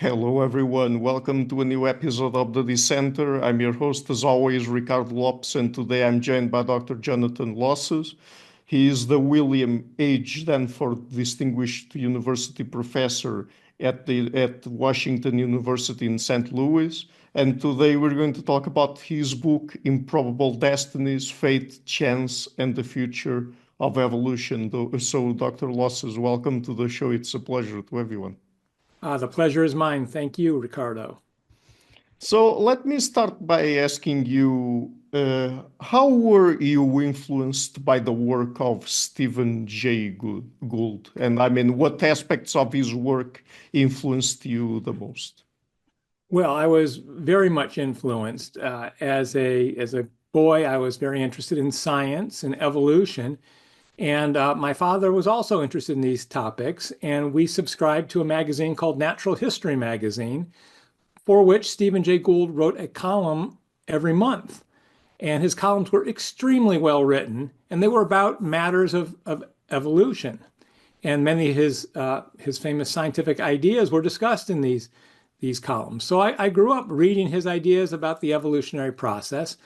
Hello, everyone. Welcome to a new episode of the Dissenter. I'm your host, as always, Ricardo Lopes, and today I'm joined by Dr. Jonathan Losos. He is the William H. Danforth Distinguished University Professor at Washington University in St. Louis. And today we're going to talk about his book, Improbable Destinies, Fate, Chance, and the Future of Evolution. So, Dr. Losos, welcome to the show. It's a pleasure to everyone. The pleasure is mine. Thank you, Ricardo. So let me start by asking you, how were you influenced by the work of Stephen Jay Gould? And I mean, what aspects of his work influenced you the most? Well, I was very much influenced. As a boy, I was very interested in science and evolution. And my father was also interested in these topics. And we subscribed to a magazine called Natural History Magazine, for which Stephen Jay Gould wrote a column every month. And his columns were extremely well written, and they were about matters of evolution. And many of his famous scientific ideas were discussed in these columns. So I grew up reading his ideas about the evolutionary process.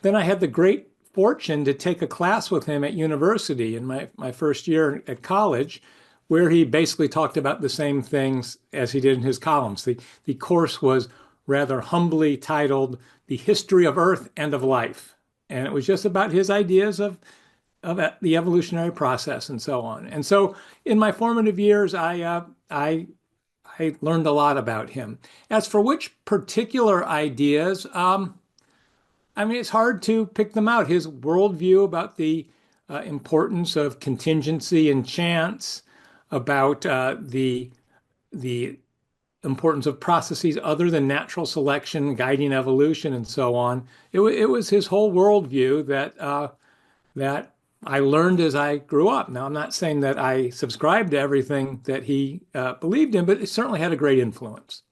Then I had the great fortune to take a class with him at university in my first year at college, where he basically talked about the same things as he did in his columns. The course was rather humbly titled The History of Earth and of Life. And it was just about his ideas of the evolutionary process and so on. And so in my formative years, I learned a lot about him. As for which particular ideas, I mean, it's hard to pick them out. His worldview about the importance of contingency and chance, about the importance of processes other than natural selection, guiding evolution, and so on. It was his whole worldview that I learned as I grew up. Now, I'm not saying that I subscribed to everything that he believed in, but it certainly had a great influence.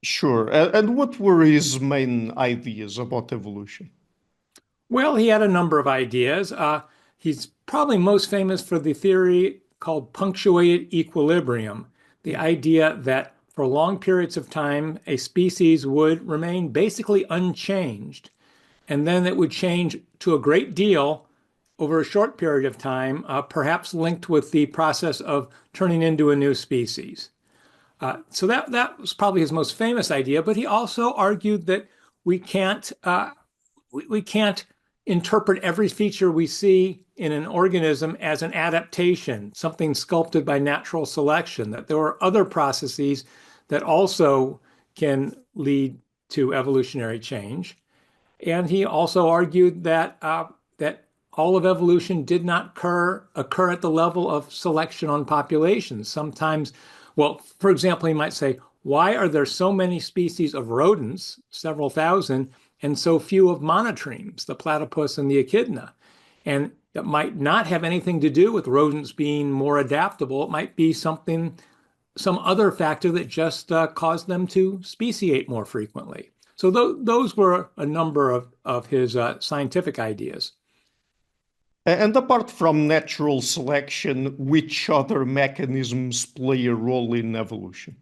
Sure. And what were his main ideas about evolution? Well, he had a number of ideas. He's probably most famous for the theory called punctuated equilibrium, the idea that for long periods of time, a species would remain basically unchanged, and then it would change to a great deal over a short period of time, perhaps linked with the process of turning into a new species. So that was probably his most famous idea, but he also argued that we can't we can't interpret every feature we see in an organism as an adaptation, something sculpted by natural selection, that there are other processes that also can lead to evolutionary change. And he also argued that all of evolution did not occur at the level of selection on populations. Sometimes, well, for example, he might say, why are there so many species of rodents, several thousand, and so few of monotremes, the platypus and the echidna? And it might not have anything to do with rodents being more adaptable. It might be some other factor that just caused them to speciate more frequently. So those were a number of his scientific ideas. And apart from natural selection, which other mechanisms play a role in evolution?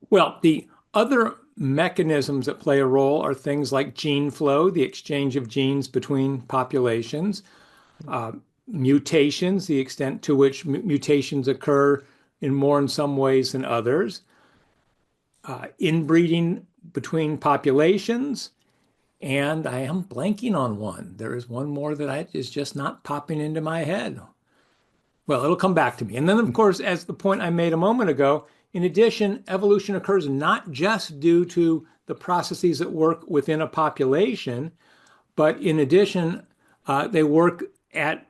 Well, the other mechanisms that play a role are things like gene flow, the exchange of genes between populations, uh, mutations, the extent to which mutations occur in some ways than others, inbreeding between populations, and I am blanking on one. There is one more that is just not popping into my head. Well, it'll come back to me. And then, of course, as the point I made a moment ago, in addition, evolution occurs not just due to the processes that work within a population, but in addition, they work at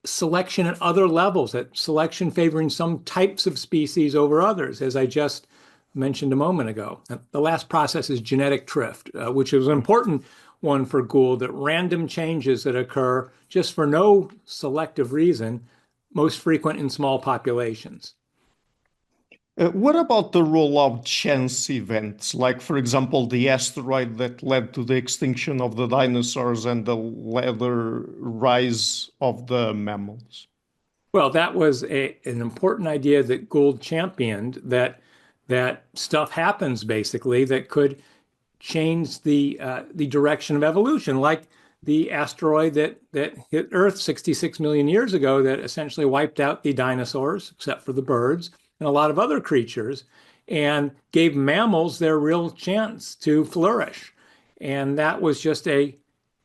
selection at other levels, at selection favoring some types of species over others, as I just mentioned a moment ago. The last process is genetic drift, which is an important one for Gould, that random changes that occur just for no selective reason, most frequent in small populations. What about the role of chance events, like, for example, the asteroid that led to the extinction of the dinosaurs and the later rise of the mammals? Well, that was an important idea that Gould championed, that that stuff happens basically that could change the direction of evolution, like the asteroid that hit Earth 66 million years ago that essentially wiped out the dinosaurs, except for the birds, and a lot of other creatures, and gave mammals their real chance to flourish. And that was just a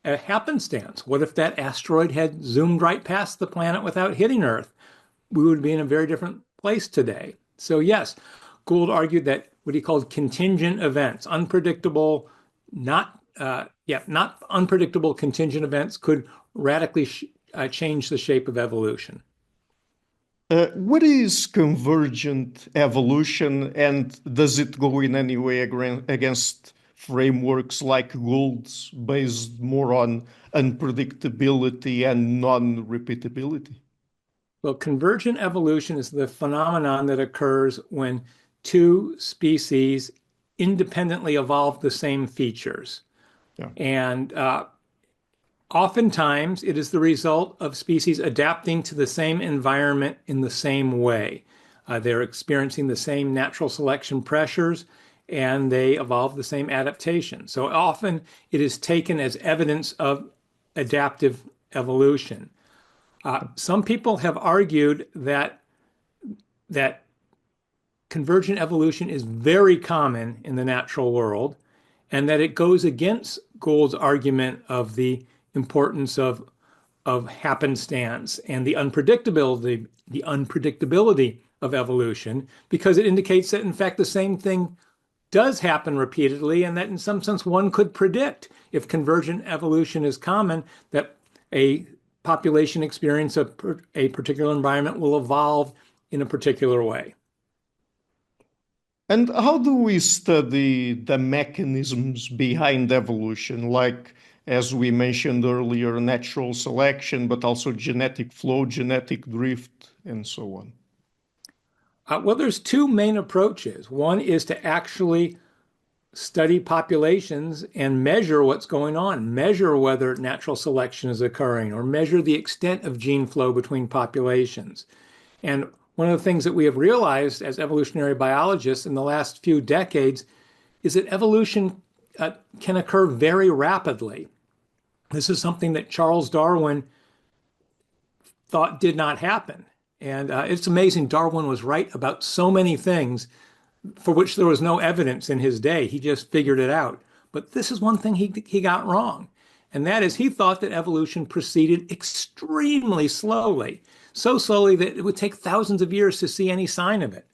happenstance. What if that asteroid had zoomed right past the planet without hitting Earth? We would be in a very different place today. So yes, Gould argued that what he called contingent events, unpredictable, not unpredictable contingent events could radically change the shape of evolution. What is convergent evolution, and does it go in any way against frameworks like Gould's, based more on unpredictability and non-repeatability? Well, convergent evolution is the phenomenon that occurs when two species independently evolve the same features. Yeah. And oftentimes it is the result of species adapting to the same environment in the same way. They're experiencing the same natural selection pressures and they evolve the same adaptation. So often it is taken as evidence of adaptive evolution. Some people have argued that convergent evolution is very common in the natural world, and that it goes against Gould's argument of the importance of happenstance and the unpredictability of evolution, because it indicates that in fact the same thing does happen repeatedly, and that in some sense one could predict, if convergent evolution is common, that a population experience a particular environment will evolve in a particular way. And how do we study the mechanisms behind evolution, like, as we mentioned earlier, natural selection, but also genetic flow, genetic drift, and so on? Well, there's two main approaches. One is to actually study populations and measure what's going on, measure whether natural selection is occurring, or measure the extent of gene flow between populations. And one of the things that we have realized as evolutionary biologists in the last few decades is that evolution can occur very rapidly. This is something that Charles Darwin thought did not happen. And it's amazing, Darwin was right about so many things for which there was no evidence in his day. He just figured it out. But this is one thing he got wrong. And that is, he thought that evolution proceeded extremely slowly, so slowly that it would take thousands of years to see any sign of it.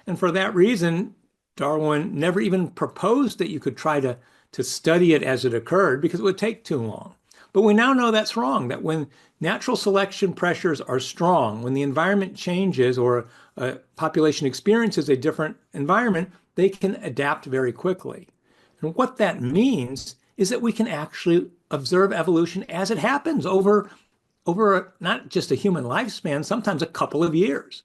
And for that reason, Darwin never even proposed that you could try to study it as it occurred, because it would take too long. But we now know that's wrong, that when natural selection pressures are strong, when the environment changes or a population experiences a different environment, they can adapt very quickly. And what that means is that we can actually observe evolution as it happens over not just a human lifespan, sometimes a couple of years.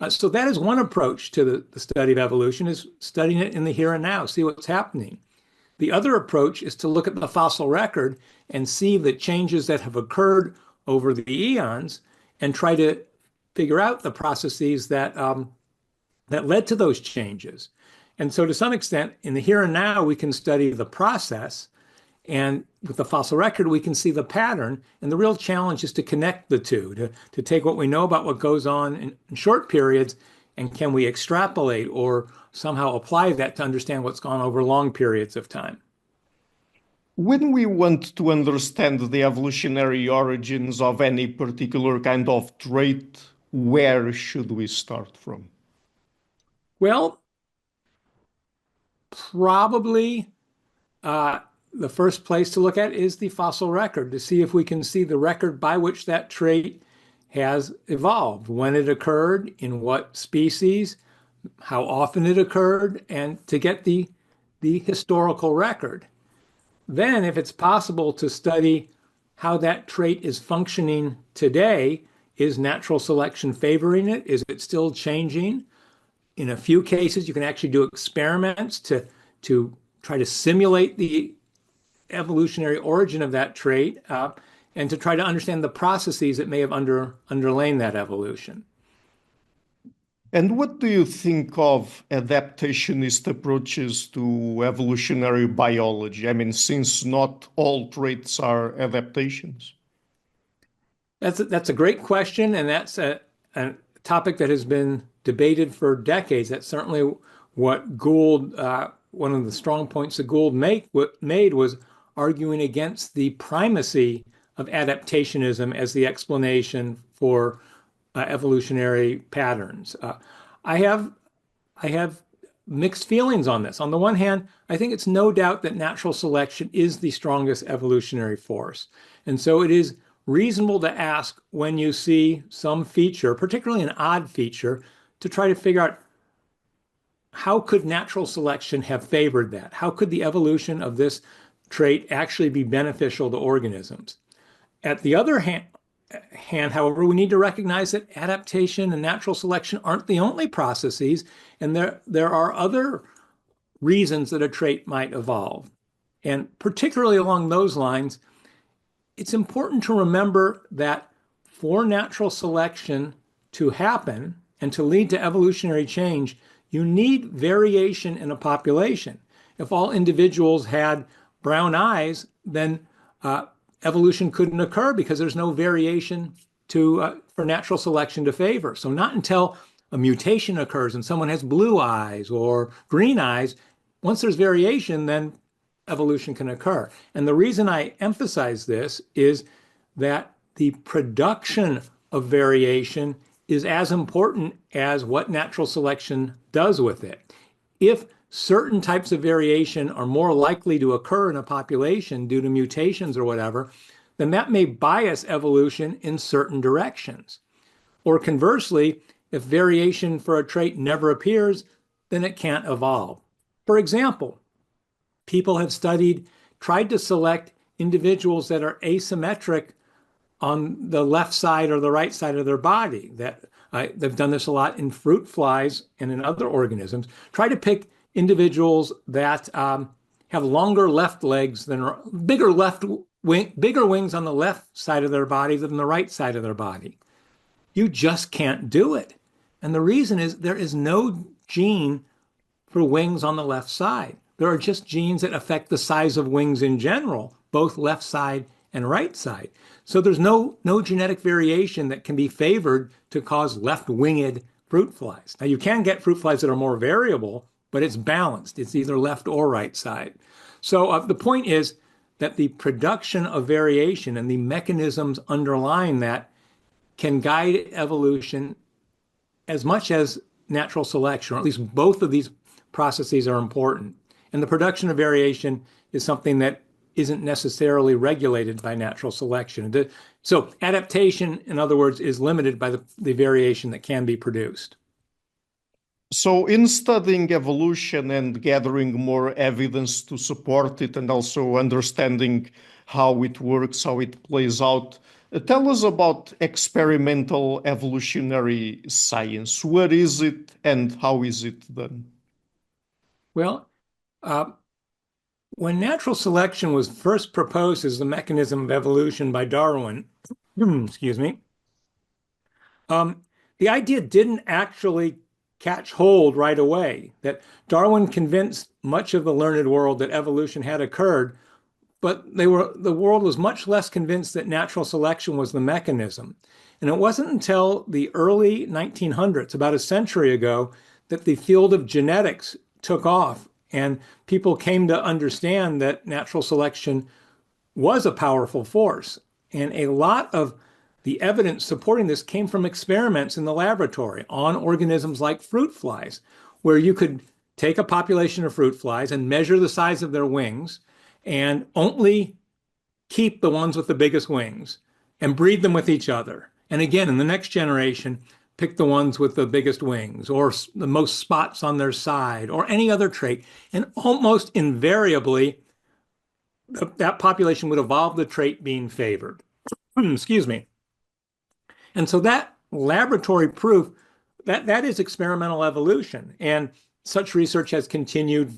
So that is one approach to the study of evolution, is studying it in the here and now, see what's happening. The other approach is to look at the fossil record and see the changes that have occurred over the eons and try to figure out the processes that led to those changes. And so to some extent, in the here and now, we can study the process, and with the fossil record, we can see the pattern. And the real challenge is to connect the two, to take what we know about what goes on in short periods, and can we extrapolate or somehow apply that to understand what's gone over long periods of time. When we want to understand the evolutionary origins of any particular kind of trait, where should we start from? Well, probably the first place to look at is the fossil record, to see if we can see the record by which that trait has evolved, when it occurred, in what species, how often it occurred, and to get the historical record. Then, if it's possible to study how that trait is functioning today, is natural selection favoring it? Is it still changing? In a few cases, you can actually do experiments to try to simulate the evolutionary origin of that trait and to try to understand the processes that may have underlain that evolution. And what do you think of adaptationist approaches to evolutionary biology? I mean, since not all traits are adaptations. That's a great question, and that's a topic that has been debated for decades. That's certainly what Gould, one of the strong points that Gould made was arguing against the primacy of adaptationism as the explanation for evolutionary patterns. I have I have mixed feelings on this. On the one hand, I think it's no doubt that natural selection is the strongest evolutionary force. And so it is reasonable to ask when you see some feature, particularly an odd feature, to try to figure out how could natural selection have favored that? How could the evolution of this trait actually be beneficial to organisms? At the other hand, however, we need to recognize that adaptation and natural selection aren't the only processes, and there are other reasons that a trait might evolve. And particularly along those lines, it's important to remember that for natural selection to happen and to lead to evolutionary change, you need variation in a population. If all individuals had brown eyes, then evolution couldn't occur because there's no variation for natural selection to favor. So not until a mutation occurs and someone has blue eyes or green eyes, once there's variation, then evolution can occur. And the reason I emphasize this is that the production of variation is as important as what natural selection does with it. If certain types of variation are more likely to occur in a population due to mutations or whatever, then that may bias evolution in certain directions. Or conversely, if variation for a trait never appears, then it can't evolve. For example, people have tried to select individuals that are asymmetric on the left side or the right side of their body. They've done this a lot in fruit flies and in other organisms. Try to pick individuals that have longer left legs bigger wings on the left side of their body than the right side of their body. You just can't do it. And the reason is there is no gene for wings on the left side. There are just genes that affect the size of wings in general, both left side and right side. So there's no genetic variation that can be favored to cause left-winged fruit flies. Now you can get fruit flies that are more variable, but it's balanced. It's either left or right side. So the point is that the production of variation and the mechanisms underlying that can guide evolution as much as natural selection, or at least both of these processes are important. And the production of variation is something that isn't necessarily regulated by natural selection. So adaptation, in other words, is limited by the variation that can be produced. So, in studying evolution and gathering more evidence to support it, and also understanding how it works, how it plays out, tell us about experimental evolutionary science. What is it and how is it done? Well, when natural selection was first proposed as the mechanism of evolution by Darwin, excuse me, the idea didn't actually catch hold right away, that Darwin convinced much of the learned world that evolution had occurred, but the world was much less convinced that natural selection was the mechanism. And it wasn't until the early 1900s, about a century ago, that the field of genetics took off and people came to understand that natural selection was a powerful force. And a lot of the evidence supporting this came from experiments in the laboratory on organisms like fruit flies, where you could take a population of fruit flies and measure the size of their wings and only keep the ones with the biggest wings and breed them with each other. And again, in the next generation, pick the ones with the biggest wings or the most spots on their side or any other trait. And almost invariably, that population would evolve the trait being favored. Excuse me. And so that laboratory proof, that is experimental evolution. And such research has continued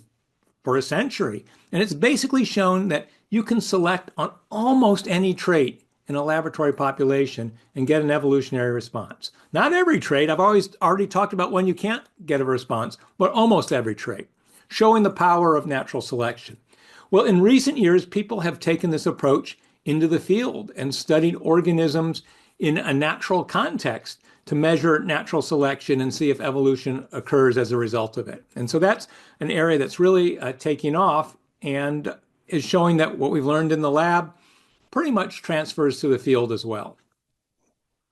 for a century. And it's basically shown that you can select on almost any trait in a laboratory population and get an evolutionary response. Not every trait. I've already talked about when you can't get a response, but almost every trait, showing the power of natural selection. Well, in recent years, people have taken this approach into the field and studied organisms in a natural context to measure natural selection and see if evolution occurs as a result of it. And so that's an area that's really taking off and is showing that what we've learned in the lab pretty much transfers to the field as well.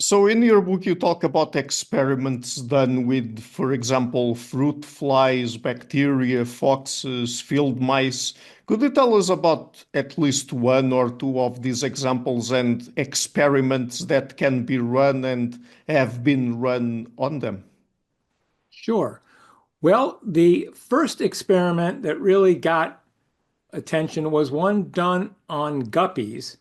So in your book, you talk about experiments done with, for example, fruit flies, bacteria, foxes, field mice. Could you tell us about at least one or two of these examples and experiments that can be run and have been run on them? Sure. Well, the first experiment that really got attention was one done on guppies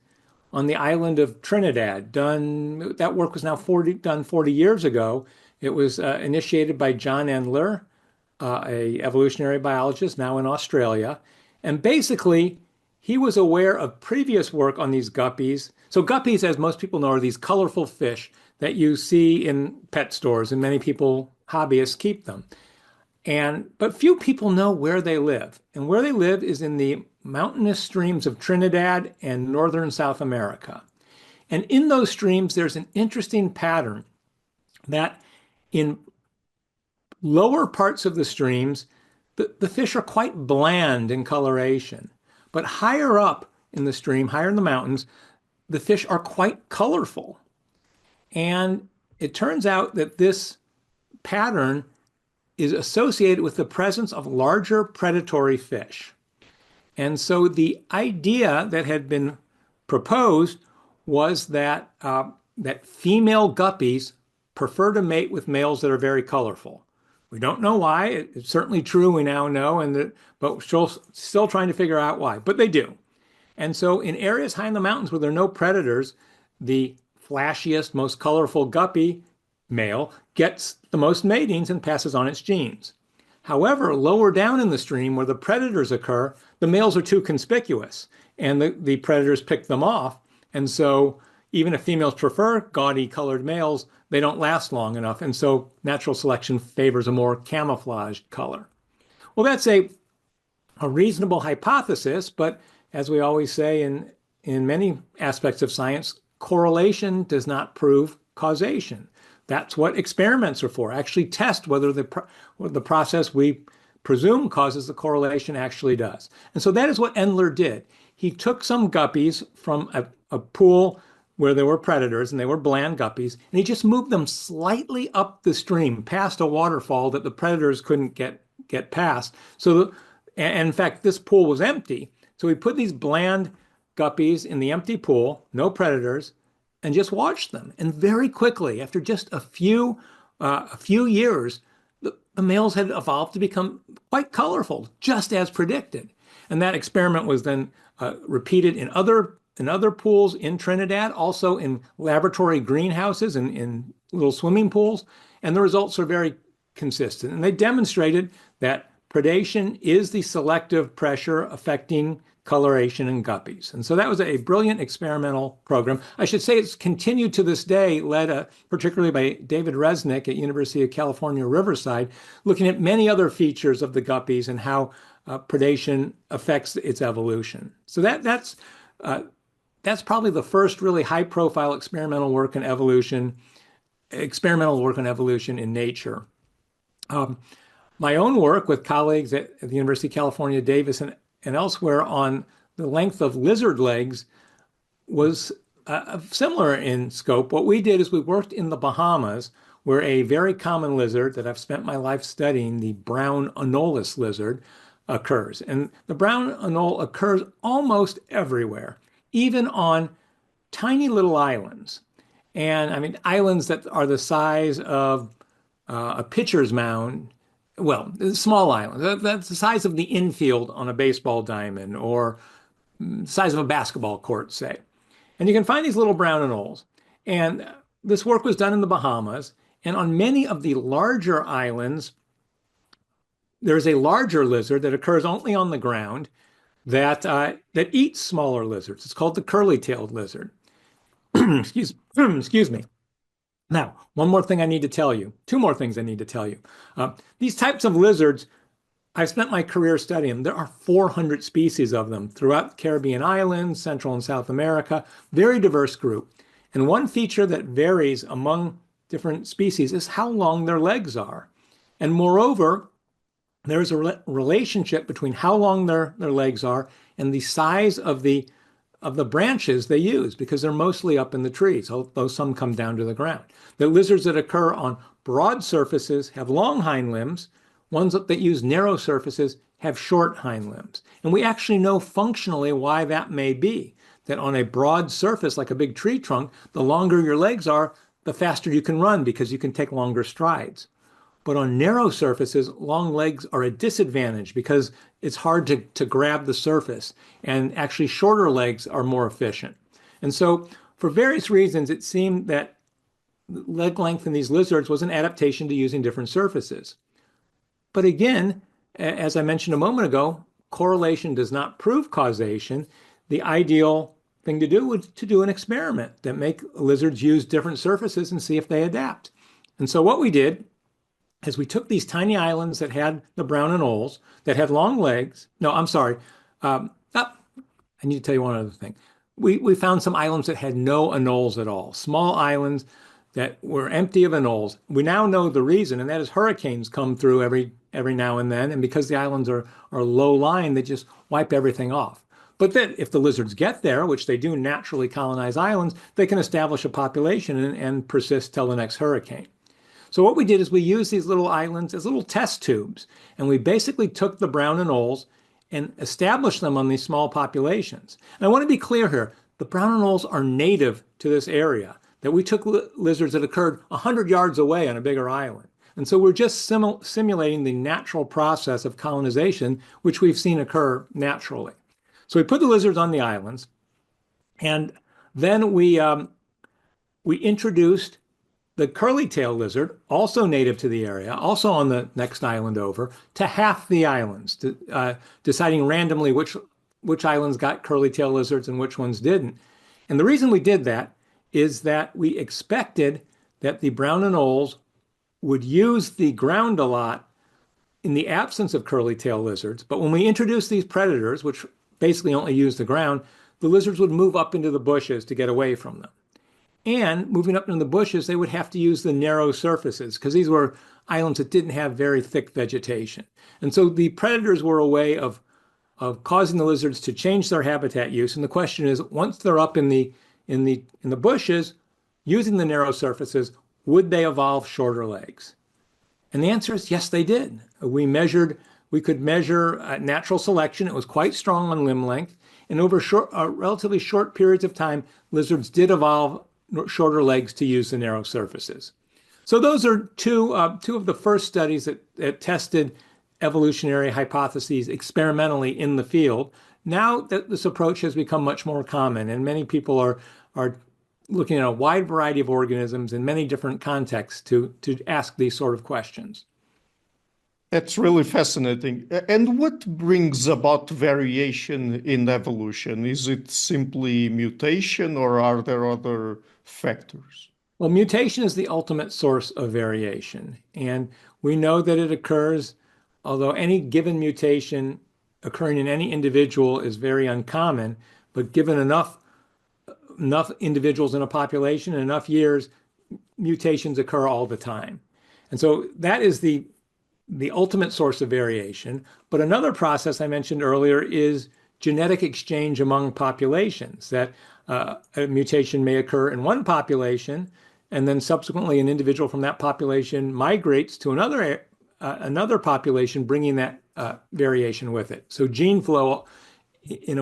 on the island of Trinidad. That work was now done 40 years ago. It was initiated by John Endler, a evolutionary biologist now in Australia. And basically, he was aware of previous work on these guppies. So guppies, as most people know, are these colorful fish that you see in pet stores, and many people, hobbyists, keep them. But few people know where they live. And where they live is in the mountainous streams of Trinidad and northern South America. And in those streams, there's an interesting pattern that in lower parts of the streams, the fish are quite bland in coloration. But higher up in the stream, higher in the mountains, the fish are quite colorful. And it turns out that this pattern is associated with the presence of larger predatory fish. And so the idea that had been proposed was that female guppies prefer to mate with males that are very colorful. We don't know why. It's certainly true, we now know, but we're still trying to figure out why. But they do. And so in areas high in the mountains where there are no predators, the flashiest, most colorful guppy male gets the most matings and passes on its genes. However, lower down in the stream where the predators occur, the males are too conspicuous and the predators pick them off. And so even if females prefer gaudy colored males, they don't last long enough. And so natural selection favors a more camouflaged color. Well, that's a reasonable hypothesis, but as we always say in many aspects of science, correlation does not prove causation. That's what experiments are for. Actually test whether the process we presume causes the correlation actually does. And so that is what Endler did. He took some guppies from a pool where there were predators, and they were bland guppies, and he just moved them slightly up the stream past a waterfall that the predators couldn't get past. And in fact, this pool was empty. So he put these bland guppies in the empty pool, no predators, and just watched them. And very quickly, after just a few years, the males had evolved to become quite colorful, just as predicted. And that experiment was then repeated in other pools in Trinidad, also in laboratory greenhouses and in little swimming pools. And the results are very consistent. And they demonstrated that predation is the selective pressure affecting coloration in guppies. And so that was a brilliant experimental program. I should say it's continued to this day, led particularly by David Resnick at University of California, Riverside, looking at many other features of the guppies and how predation affects its evolution. So that's probably the first really high-profile experimental work in evolution in nature. My own work with colleagues at the University of California, Davis, and elsewhere on the length of lizard legs was similar in scope. What we did is we worked in the Bahamas, where a very common lizard that I've spent my life studying, the brown anolis lizard, occurs. And the brown anole occurs almost everywhere, even on tiny little islands. And I mean, islands that are the size of a pitcher's mound. Well, small islands. That's the size of the infield on a baseball diamond, or the size of a basketball court, say. And you can find these little brown anoles. And this work was done in the Bahamas. And on many of the larger islands, there's a larger lizard that occurs only on the ground that eats smaller lizards. It's called the curly-tailed lizard. excuse me. Now, one more thing I need to tell you. Two more things I need to tell you. These types of lizards, I've spent my career studying them. There are 400 species of them throughout the Caribbean islands, Central and South America, very diverse group. And one feature that varies among different species is how long their legs are. And moreover, there's a relationship between how long their legs are and the size of the branches they use, because they're mostly up in the trees, although some come down to the ground. The lizards that occur on broad surfaces have long hind limbs. Ones that use narrow surfaces have short hind limbs. And we actually know functionally why that may be, that on a broad surface, like a big tree trunk, the longer your legs are, the faster you can run because you can take longer strides. But on narrow surfaces, long legs are a disadvantage because it's hard to grab the surface. And actually, shorter legs are more efficient. And so, for various reasons, it seemed that leg length in these lizards was an adaptation to using different surfaces. But again, as I mentioned a moment ago, correlation does not prove causation. The ideal thing to do would to do an experiment that make lizards use different surfaces and see if they adapt. And so what we did is we took these tiny islands that had the brown anoles, that had long legs. No, I'm sorry. I need to tell you one other thing. We found some islands that had no anoles at all, small islands that were empty of anoles. We now know the reason, and that is hurricanes come through every now and then. And because the islands are low lying, they just wipe everything off. But then if the lizards get there, which they do naturally colonize islands, they can establish a population and persist till the next hurricane. So what we did is we used these little islands as little test tubes, and we basically took the brown anoles and established them on these small populations. And I want to be clear here, the brown anoles are native to this area, that we took lizards that occurred 100 yards away on a bigger island. And so we're just simulating the natural process of colonization, which we've seen occur naturally. So we put the lizards on the islands, and then we introduced the curly-tailed lizard, also native to the area, also on the next island over, to half the islands, deciding randomly which islands got curly-tailed lizards and which ones didn't. And the reason we did that is that we expected that the brown anoles would use the ground a lot in the absence of curly-tailed lizards. But when we introduced these predators, which basically only use the ground, the lizards would move up into the bushes to get away from them. And moving up into the bushes, they would have to use the narrow surfaces because these were islands that didn't have very thick vegetation. And so the predators were a way of causing the lizards to change their habitat use. And the question is, once they're up in the bushes, using the narrow surfaces, would they evolve shorter legs? And the answer is yes, they did. We could measure natural selection. It was quite strong on limb length. And over relatively short periods of time, lizards did evolve shorter legs to use the narrow surfaces. So those are two of the first studies that tested evolutionary hypotheses experimentally in the field. Now that this approach has become much more common, and many people are looking at a wide variety of organisms in many different contexts to ask these sort of questions. That's really fascinating. And what brings about variation in evolution? Is it simply mutation, or are there other factors? Well, mutation is the ultimate source of variation. And we know that it occurs, although any given mutation occurring in any individual is very uncommon, but given enough individuals in a population and enough years, mutations occur all the time. And so that is the ultimate source of variation. But another process I mentioned earlier is genetic exchange among populations, that a mutation may occur in one population, and then subsequently an individual from that population migrates to another population, bringing that variation with it. So gene flow in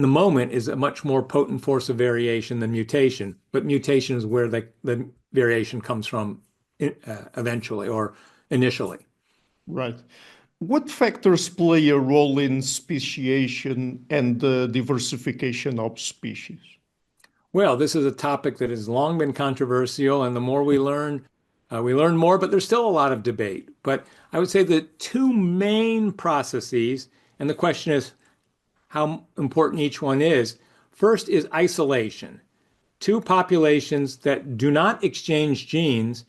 the moment is a much more potent force of variation than mutation, but mutation is where the variation comes from eventually or initially. Right. What factors play a role in speciation and the diversification of species? Well, this is a topic that has long been controversial, and the more we learn more, but there's still a lot of debate. But I would say the two main processes, and the question is how important each one is. First is isolation. Two populations that do not exchange genes,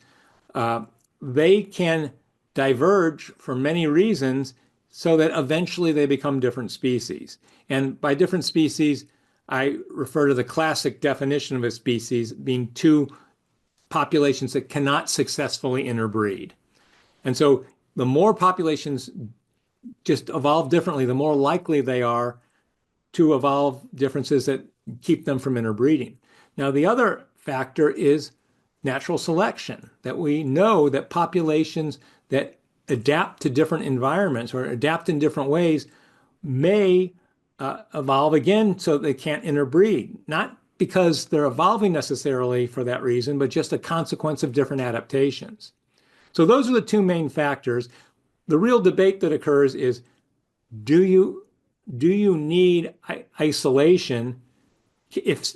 they can diverge for many reasons so that eventually they become different species. And by different species, I refer to the classic definition of a species being two populations that cannot successfully interbreed. And so the more populations just evolve differently, the more likely they are to evolve differences that keep them from interbreeding. Now, the other factor is natural selection, that we know that populations that adapt to different environments or adapt in different ways may evolve again so they can't interbreed, not because they're evolving necessarily for that reason, but just a consequence of different adaptations. So those are the two main factors. The real debate that occurs is, do you need isolation if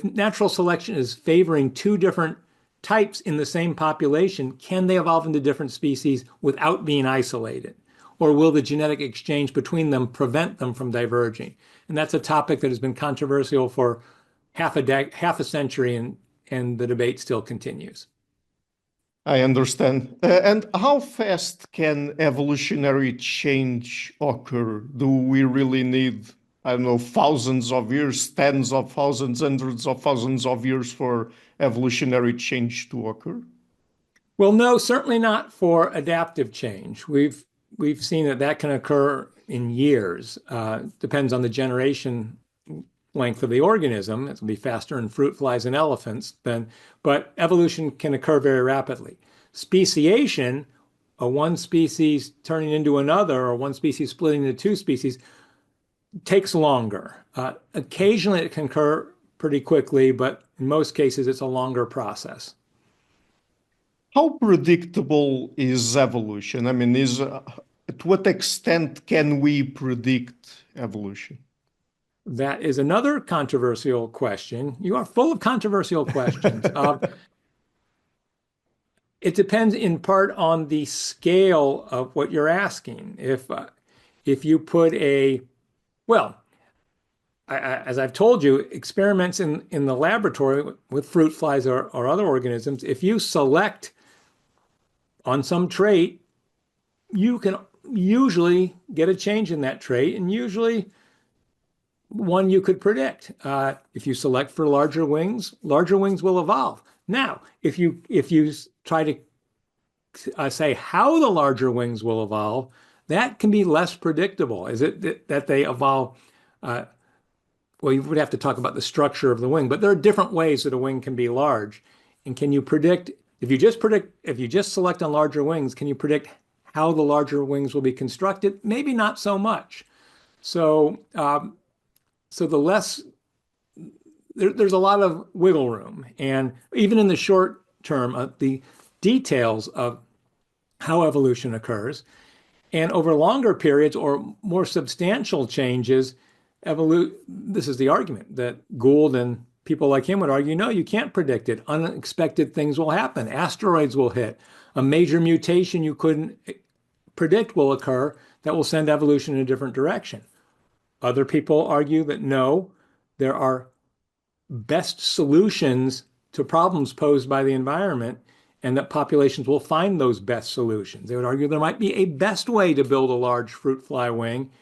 natural selection is favoring two different types in the same population, can they evolve into different species without being isolated? Or will the genetic exchange between them prevent them from diverging? And that's a topic that has been controversial for half a century, and the debate still continues. I understand. And how fast can evolutionary change occur? Do we really need, I don't know, thousands of years, tens of thousands, hundreds of thousands of years for evolutionary change to occur? Well, no, certainly not for adaptive change. We've seen that can occur in years. Depends on the generation length of the organism. It's going to be faster in fruit flies and elephants but evolution can occur very rapidly. Speciation, one species turning into another or one species splitting into two species, takes longer. Occasionally it can occur pretty quickly, but in most cases it's a longer process. How predictable is evolution? I mean, to what extent can we predict evolution? That is another controversial question. You are full of controversial questions. It depends in part on the scale of what you're asking. If you put as I've told you, experiments in the laboratory with fruit flies or other organisms, if you select on some trait, you can usually get a change in that trait, and usually one you could predict. If you select for larger wings will evolve. Now, if you try to say how the larger wings will evolve, that can be less predictable. Is it that they evolve? Well, you would have to talk about the structure of the wing, but there are different ways that a wing can be large. And can you predict, if you just select on larger wings, can you predict how the larger wings will be constructed? Maybe not so much. So there's a lot of wiggle room. And even in the short term, the details of how evolution occurs, and over longer periods or more substantial changes, this is the argument that Gould and people like him would argue, no, you can't predict it. Unexpected things will happen. Asteroids will hit. A major mutation you couldn't predict will occur that will send evolution in a different direction. Other people argue that no, there are best solutions to problems posed by the environment, and that populations will find those best solutions. They would argue there might be a best way to build a large fruit fly wing,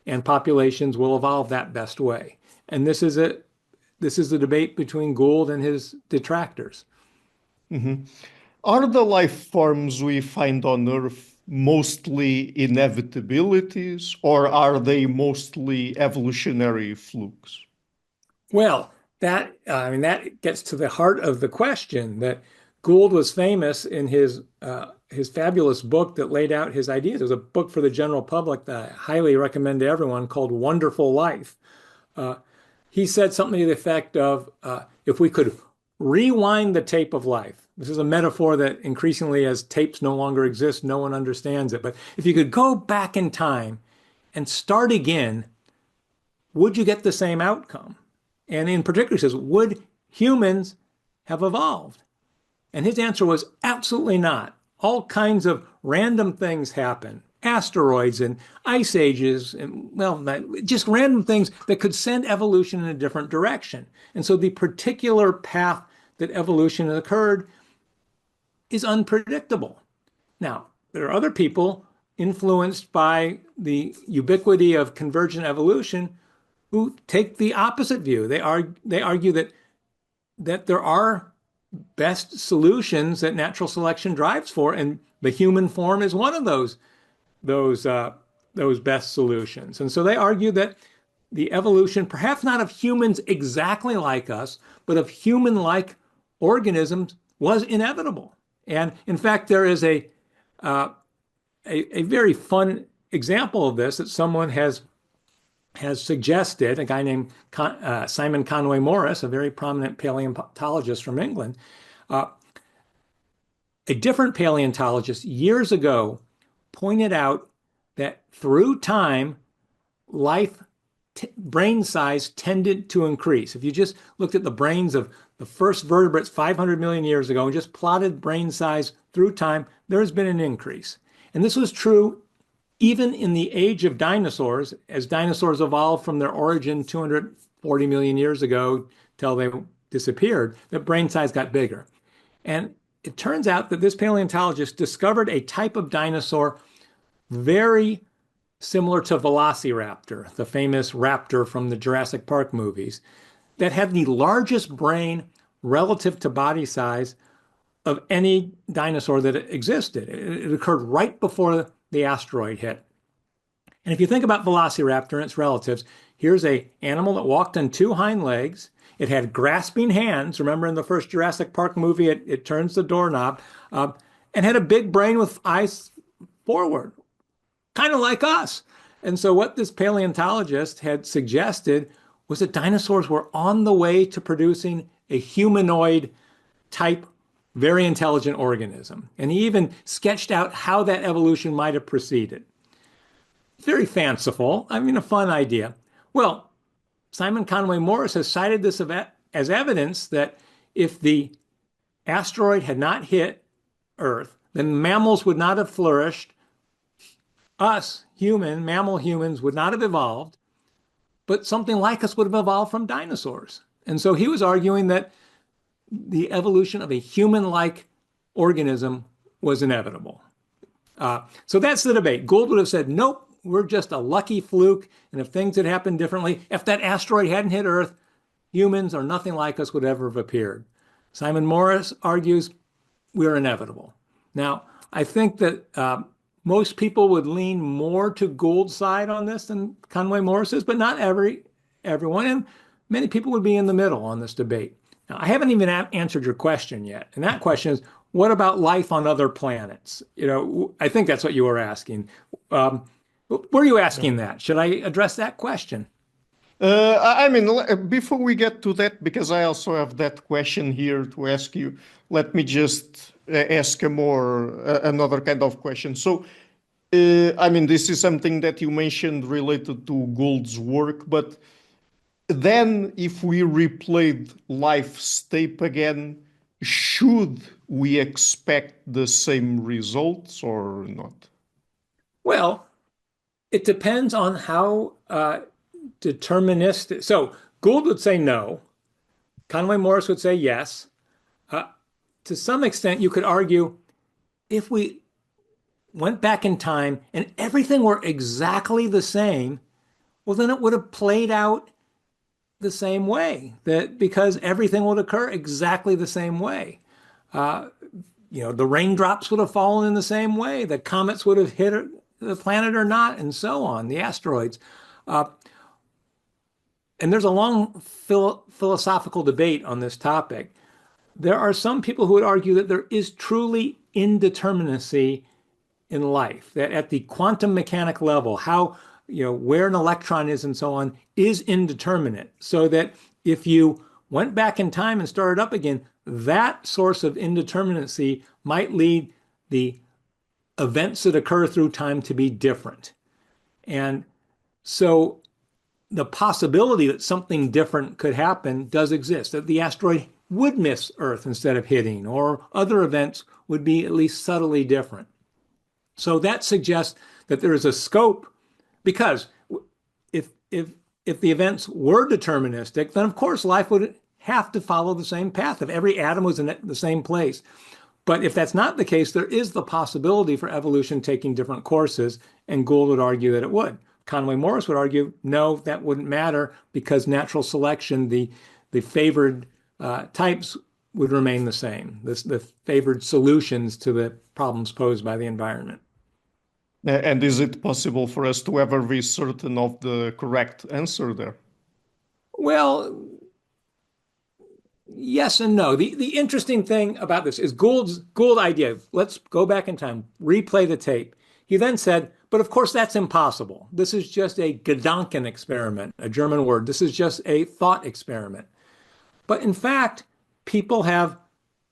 and populations will evolve that best way. And this is the debate between Gould and his detractors. Mm-hmm. Are the life forms we find on Earth mostly inevitabilities, or are they mostly evolutionary flukes? Well, that gets to the heart of the question. That Gould was famous in his fabulous book that laid out his ideas. It was a book for the general public that I highly recommend to everyone, called Wonderful Life. He said something to the effect of, if we could rewind the tape of life. This is a metaphor that increasingly, as tapes no longer exist, no one understands it. But if you could go back in time and start again, would you get the same outcome? And in particular, he says, would humans have evolved? And his answer was absolutely not. All kinds of random things happen. asteroids and ice ages, and well, just random things that could send evolution in a different direction. And so the particular path that evolution occurred is unpredictable. Now, there are other people influenced by the ubiquity of convergent evolution who take the opposite view. They argue that there are best solutions that natural selection drives for, and the human form is one of those best solutions. And so they argue that the evolution, perhaps not of humans exactly like us, but of human-like organisms, was inevitable. And in fact, there is a very fun example of this that someone has suggested, a guy named Simon Conway Morris, a very prominent paleontologist from England. A different paleontologist years ago pointed out that through time, brain size tended to increase. If you just looked at the brains of the first vertebrates 500 million years ago and just plotted brain size through time, there has been an increase. And this was true even in the age of dinosaurs, as dinosaurs evolved from their origin 240 million years ago till they disappeared, the brain size got bigger. And it turns out that this paleontologist discovered a type of dinosaur very similar to Velociraptor, the famous raptor from the Jurassic Park movies, that had the largest brain relative to body size of any dinosaur that existed. It occurred right before the asteroid hit. And if you think about Velociraptor and its relatives, here's an animal that walked on two hind legs. It had grasping hands. Remember in the first Jurassic Park movie, it turns the doorknob, and had a big brain with eyes forward, kind of like us. And so what this paleontologist had suggested was that dinosaurs were on the way to producing a humanoid type, very intelligent organism. And he even sketched out how that evolution might have proceeded. Very fanciful. I mean, a fun idea. Well, Simon Conway Morris has cited this as evidence that if the asteroid had not hit Earth, then mammals would not have flourished. Us, mammal humans, would not have evolved, but something like us would have evolved from dinosaurs. And so he was arguing that the evolution of a human-like organism was inevitable. So that's the debate. Gould would have said, nope, we're just a lucky fluke. And if things had happened differently, if that asteroid hadn't hit Earth, humans or nothing like us would ever have appeared. Simon Morris argues we're inevitable. Now, I think that most people would lean more to Gould's side on this than Conway Morris's, but not everyone. And many people would be in the middle on this debate. Now, I haven't even answered your question yet. And that question is, what about life on other planets? I think that's what you were asking. Were you asking that? Should I address that question? I mean, before we get to that, because I also have that question here to ask you, let me just ask another kind of question. So, I mean, this is something that you mentioned related to Gould's work, but then if we replayed life's tape again, should we expect the same results or not? Well, it depends on how deterministic. So Gould would say no. Conway Morris would say yes. To some extent, you could argue if we went back in time and everything were exactly the same, well, then it would have played out the same way, that because everything would occur exactly the same way. The raindrops would have fallen in the same way, the comets would have hit the planet or not, and so on, the asteroids. And there's a long philosophical debate on this topic. There are some people who would argue that there is truly indeterminacy in life, that at the quantum mechanic level, where an electron is and so on is indeterminate. So that if you went back in time and started up again, that source of indeterminacy might lead the events that occur through time to be different. And so the possibility that something different could happen does exist, that the asteroid would miss Earth instead of hitting, or other events would be at least subtly different. So that suggests that there is a scope, because if the events were deterministic, then of course life would have to follow the same path if every atom was in the same place. But if that's not the case, there is the possibility for evolution taking different courses, and Gould would argue that it would. Conway Morris would argue, no, that wouldn't matter because natural selection, the favored types would remain the same, the favored solutions to the problems posed by the environment. And is it possible for us to ever be certain of the correct answer there? Well, yes and no. The interesting thing about this is Gould idea. Let's go back in time, replay the tape. He then said, but of course that's impossible. This is just a Gedanken experiment, a German word. This is just a thought experiment. But in fact, people have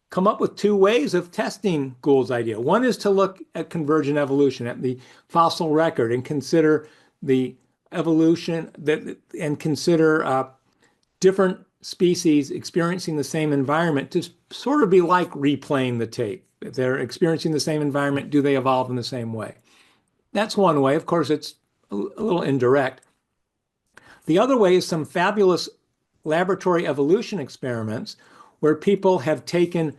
come up with two ways of testing Gould's idea. One is to look at convergent evolution, at the fossil record, and consider the evolution and consider different species experiencing the same environment to sort of be like replaying the tape. If they're experiencing the same environment, do they evolve in the same way? That's one way. Of course, it's a little indirect. The other way is some fabulous laboratory evolution experiments where people have taken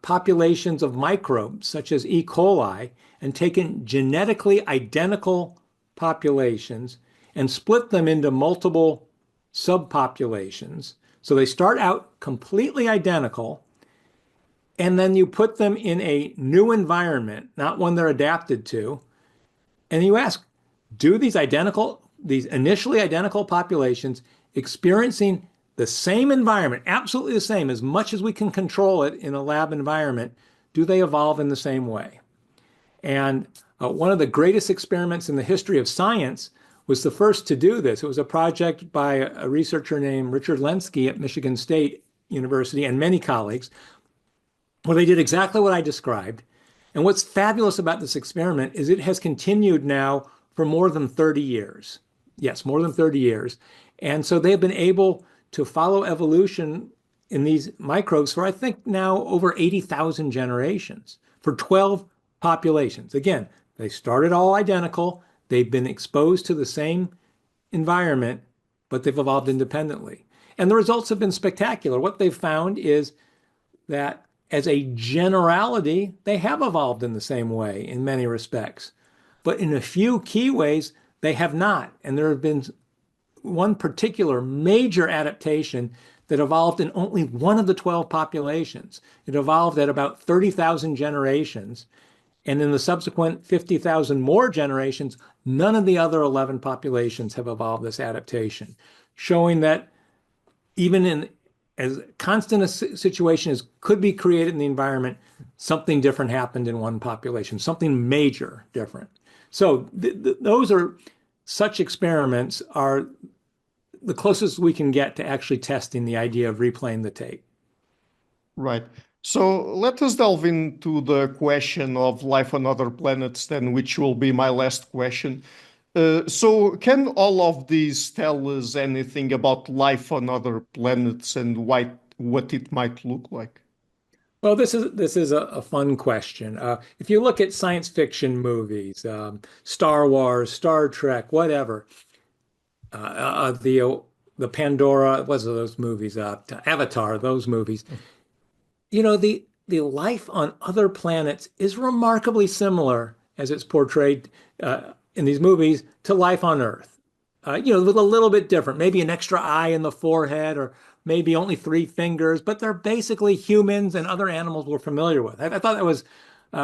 populations of microbes, such as E. coli, and taken genetically identical populations and split them into multiple subpopulations. So they start out completely identical, and then you put them in a new environment, not one they're adapted to, and you ask, do these initially identical populations experiencing the same environment, absolutely the same, as much as we can control it in a lab environment, do they evolve in the same way? And one of the greatest experiments in the history of science was the first to do this. It was a project by a researcher named Richard Lenski at Michigan State University and many colleagues, where they did exactly what I described. And what's fabulous about this experiment is it has continued now for more than 30 years. Yes, more than 30 years. And so they've been able to follow evolution in these microbes for, I think, now over 80,000 generations for 12 populations. Again, they started all identical. They've been exposed to the same environment, but they've evolved independently. And the results have been spectacular. What they've found is that as a generality, they have evolved in the same way in many respects. But in a few key ways, they have not. And there have been one particular major adaptation that evolved in only one of the 12 populations. It evolved at about 30,000 generations. And in the subsequent 50,000 more generations, none of the other 11 populations have evolved this adaptation, showing that even in as constant a situation as could be created in the environment, something different happened in one population, something major different. So those are such experiments are the closest we can get to actually testing the idea of replaying the tape. Right. So let us delve into the question of life on other planets, then, which will be my last question. So can all of these tell us anything about life on other planets and what it might look like? Well, this is a fun question. If you look at science fiction movies, Star Wars, Star Trek, whatever, the Pandora, what's those movies? Avatar, those movies. The life on other planets is remarkably similar as it's portrayed in these movies to life on Earth. With a little bit different, maybe an extra eye in the forehead or maybe only 3 fingers, but they're basically humans and other animals we're familiar with. I thought that was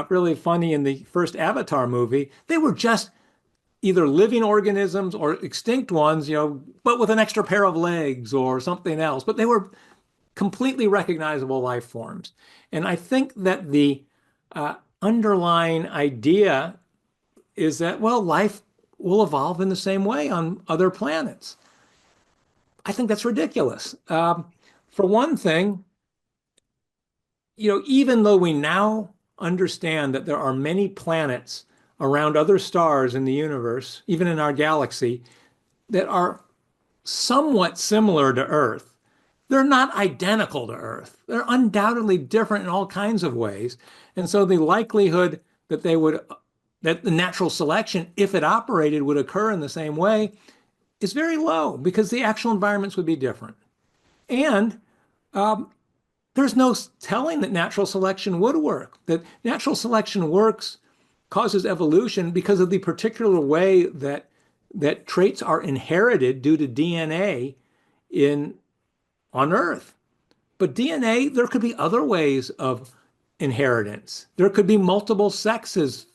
really funny in the first Avatar movie. They were just either living organisms or extinct ones, but with an extra pair of legs or something else. But they were completely recognizable life forms. And I think that the underlying idea is that, well, life will evolve in the same way on other planets. I think that's ridiculous. For one thing, even though we now understand that there are many planets around other stars in the universe, even in our galaxy, that are somewhat similar to Earth, they're not identical to Earth. They're undoubtedly different in all kinds of ways. And so the likelihood that they would that the natural selection, if it operated, would occur in the same way is very low because the actual environments would be different. And there's no telling that natural selection would work. That natural selection works, causes evolution because of the particular way that traits are inherited due to DNA on Earth. But DNA, there could be other ways of inheritance. There could be multiple sexes.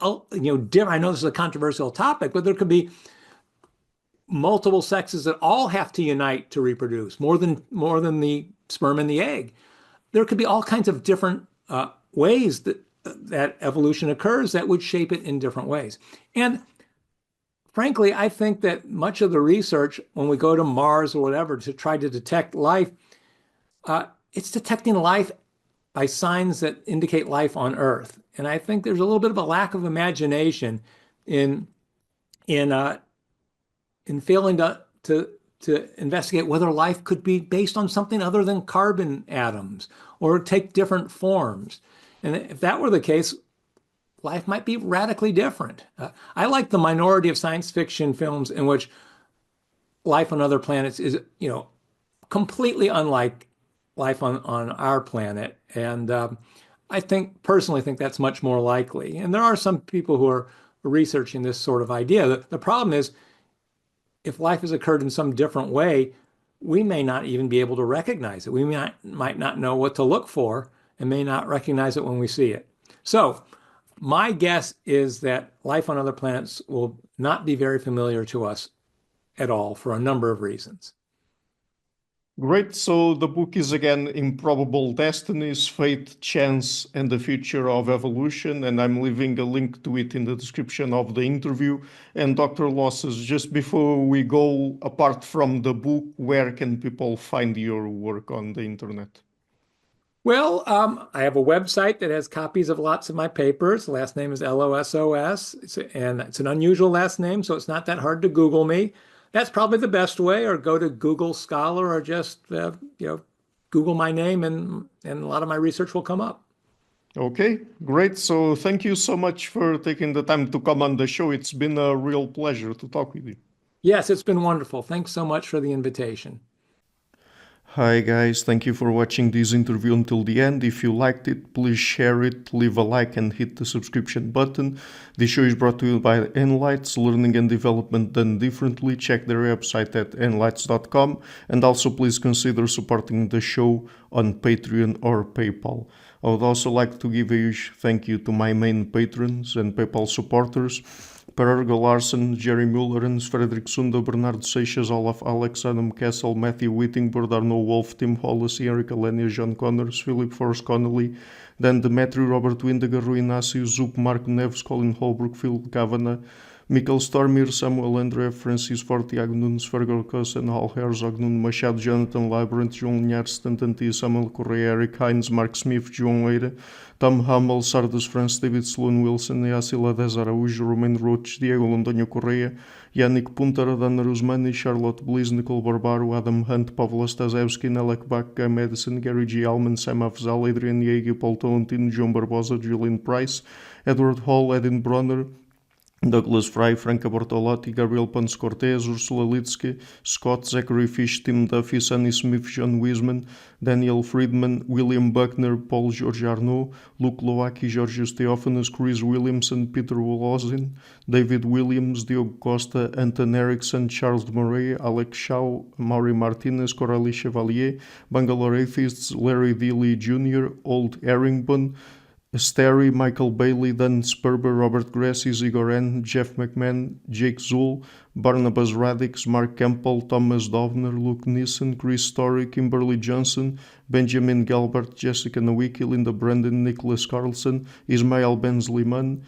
I know this is a controversial topic, but there could be multiple sexes that all have to unite to reproduce, more than the sperm and the egg. There could be all kinds of different ways that evolution occurs that would shape it in different ways. And frankly, I think that much of the research, when we go to Mars or whatever to try to detect life, it's detecting life by signs that indicate life on Earth. And I think there's a little bit of a lack of imagination in failing to investigate whether life could be based on something other than carbon atoms or take different forms. And if that were the case, life might be radically different. I like the minority of science fiction films in which life on other planets is, completely unlike life on our planet. And I personally think that's much more likely. And there are some people who are researching this sort of idea. The problem is, if life has occurred in some different way, we may not even be able to recognize it. We might not know what to look for and may not recognize it when we see it. So my guess is that life on other planets will not be very familiar to us at all for a number of reasons. Great. So the book is again Improbable Destinies, Fate, Chance, and the Future of Evolution. And I'm leaving a link to it in the description of the interview. And Dr. Losos, just before we go, apart from the book, where can people find your work on the internet? Well, I have a website that has copies of lots of my papers. The last name is Losos, and it's an unusual last name, so it's not that hard to Google me. That's probably the best way, or go to Google Scholar, or just Google my name, and a lot of my research will come up. Okay, great. So thank you so much for taking the time to come on the show. It's been a real pleasure to talk with you. Yes, it's been wonderful. Thanks so much for the invitation. Hi guys, thank you for watching this interview until the end. If you liked it, please share it, leave a like and hit the subscription button. This show is brought to you by Enlights, learning and development done differently. Check their website at enlights.com, and also please consider supporting the show on Patreon or PayPal. I would also like to give a huge thank you to my main patrons and PayPal supporters: Per Ergo Larsen, Jerry Mullerens, Frederick Sunda, Bernardo Seixas, Olaf Alex, Adam Kessel, Matthew Whittingbird, Arno Wolf, Tim Hollis, Eric Alenia, John Connors, Philip Forrest Connolly, Dan Demetri, Robert Windiger, Rui Inácio, Zup, Marco Neves, Colin Holbrook, Phil Kavanagh, Mikkel Stormir, Samuel André, Francis Fort, Tiago Nunes, Fergal Cossen, Hal Herzog, Nuno Machado, Jonathan Labyrinth, João Linhares, Stantanti, Samuel Correia, Eric Hines, Mark Smith, João Eira, Tom Hummel, Sardas France, David Sloan Wilson, Yacila Dez Araújo, Romain Roach, Diego Londonho Correia, Yannick Puntar, Adana Rusmani, Charlotte Bliss, Nicole Barbaro, Adam Hunt, Pavlo Stasevski, Nelek Bach, Guy Madison, Gary G. Alman, Sam Afzal, Adrian Yeagy, Paul Tolentino, João Barbosa, Julian Price, Edward Hall, Edin Bronner, Douglas Fry, Franca Bortolotti, Gabriel Ponce Cortez, Ursula Litsky, Scott, Zachary Fish, Tim Duffy, Sonny Smith, John Wiseman, Daniel Friedman, William Buckner, Paul George Arnaud, Luke Lowacki, Georgios Theophanes, Chris Williamson, Peter Wolozin, David Williams, Diogo Costa, Anton Erickson, Charles de Moray, Alex Shaw, Maury Martinez, Coralie Chevalier, Bangalore Atheists, Larry Dealey Jr., Old Erringbone, Sterry, Michael Bailey, Dan Sperber, Robert Grassi, Igor N., Jeff McMahon, Jake Zool, Barnabas Radix, Mark Campbell, Thomas Dovner, Luke Nissen, Chris Story, Kimberly Johnson, Benjamin Galbert, Jessica Nowicki, Linda Brandon, Nicholas Carlson, Ismail Benzliman,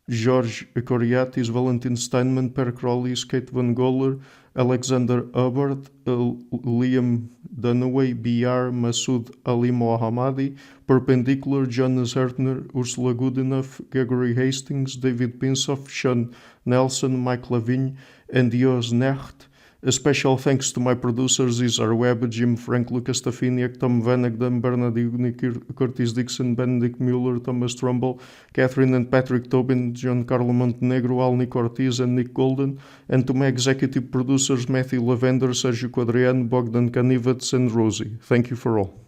George Coriatis, Valentin Steinman, Per Crowley, Kate Van Goller, Alexander Hubbard, Liam Dunaway, BR, Masood Ali Mohammadi, Perpendicular, Jonas Hertner, Ursula Goodenough, Gregory Hastings, David Pinsoff, Sean Nelson, Mike Lavigne, and Dios Necht, A special thanks to my producers Isar Webb, Jim Frank, Lucas Stafiniak, Tom Vanagdam, Bernard Ugnik, Curtis Dixon, Benedict Mueller, Thomas Trumbull, Catherine and Patrick Tobin, Giancarlo Montenegro, Alnick Ortiz, and Nick Golden, and to my executive producers Matthew Lavender, Sergio Quadriano, Bogdan Kanivets, and Rosie. Thank you for all.